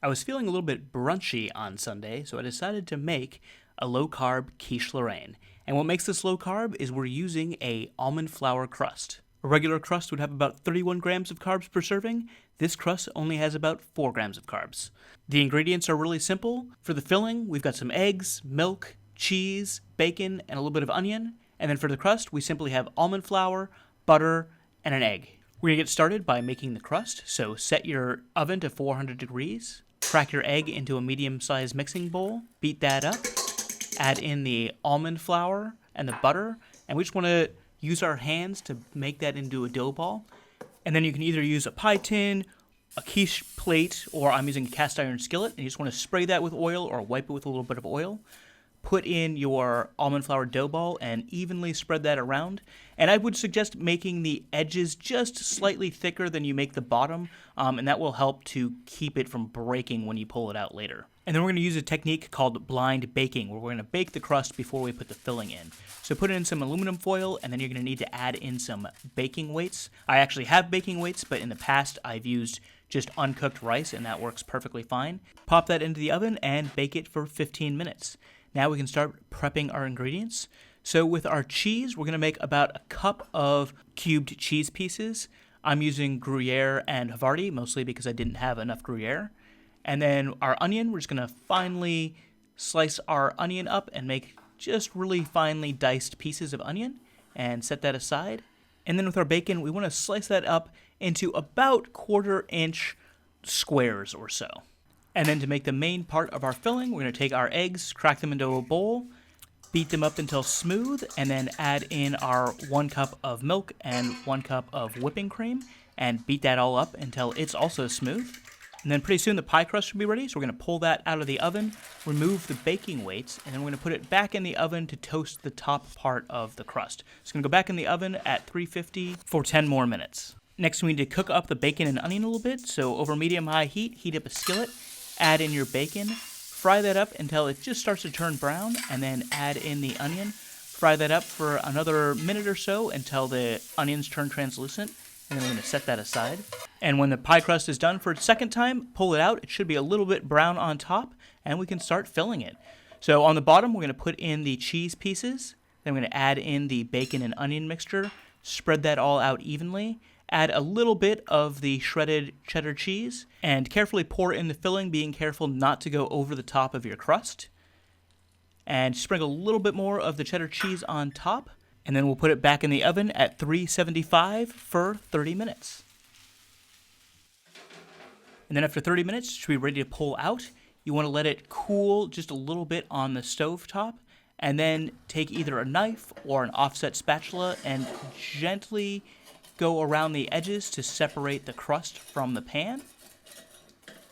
I was feeling a little bit brunchy on Sunday, so I decided to make a low-carb quiche Lorraine. And what makes this low-carb is we're using a almond flour crust. A regular crust would have about 31 grams of carbs per serving. This crust only has about 4 grams of carbs. The ingredients are really simple. For the filling, we've got some eggs, milk, cheese, bacon, and a little bit of onion. And then for the crust, we simply have almond flour, butter, and an egg. We're going to get started by making the crust, so set your oven to 400 degrees. Crack your egg into a medium-sized mixing bowl, beat that up, add in the almond flour and the butter, and we just want to use our hands to make that into a dough ball. And then you can either use a pie tin, a quiche plate, or I'm using a cast iron skillet, and you just want to spray that with oil or wipe it with a little bit of oil. Put in your almond flour dough ball and evenly spread that around. And I would suggest making the edges just slightly thicker than you make the bottom, and that will help to keep it from breaking when you pull it out later. And then we're going to use a technique called blind baking, where we're going to bake the crust before we put the filling in. So put in some aluminum foil, and then you're going to need to add in some baking weights. I actually have baking weights, but in the past I've used just uncooked rice, and that works perfectly fine. Pop that into the oven and bake it for 15 minutes. Now we can start prepping our ingredients. So with our cheese, we're going to make about a cup of cubed cheese pieces. I'm using Gruyere and Havarti, mostly because I didn't have enough Gruyere. And then our onion, we're just going to finely slice our onion up and make just really finely diced pieces of onion and set that aside. And then with our bacon, we want to slice that up into about 1/4 inch squares or so. And then to make the main part of our filling, we're going to take our eggs, crack them into a bowl, beat them up until smooth, and then add in our 1 cup of milk and 1 cup of whipping cream, and beat that all up until it's also smooth. And then pretty soon the pie crust should be ready, so we're going to pull that out of the oven, remove the baking weights, and then we're going to put it back in the oven to toast the top part of the crust. So it's going to go back in the oven at 350 for 10 more minutes. Next, we need to cook up the bacon and onion a little bit, so over medium-high heat, heat up a skillet, add in your bacon, fry that up until it just starts to turn brown, and then add in the onion. Fry that up for another minute or so until the onions turn translucent, and then we're going to set that aside. And when the pie crust is done for a second time, pull it out. It should be a little bit brown on top, and we can start filling it. So on the bottom, we're going to put in the cheese pieces. Then we're going to add in the bacon and onion mixture, spread that all out evenly. Add a little bit of the shredded cheddar cheese, and carefully pour in the filling, being careful not to go over the top of your crust. And sprinkle a little bit more of the cheddar cheese on top, and then we'll put it back in the oven at 375 for 30 minutes. And then after 30 minutes, it should be ready to pull out. You want to let it cool just a little bit on the stove top, and then take either a knife or an offset spatula and gently go around the edges to separate the crust from the pan.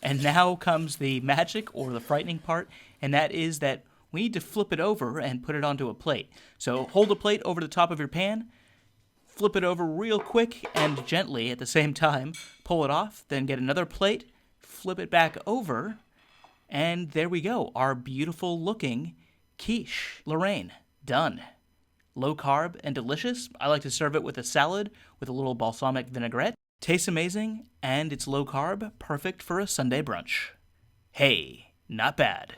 And now comes the magic, or the frightening part, and that is that we need to flip it over and put it onto a plate. So hold a plate over the top of your pan, flip it over real quick and gently at the same time, pull it off, then get another plate, flip it back over, and there we go, our beautiful looking quiche Lorraine, done. Low carb and delicious. I like to serve it with a salad with a little balsamic vinaigrette. Tastes amazing, and it's low carb, perfect for a Sunday brunch. Hey, not bad.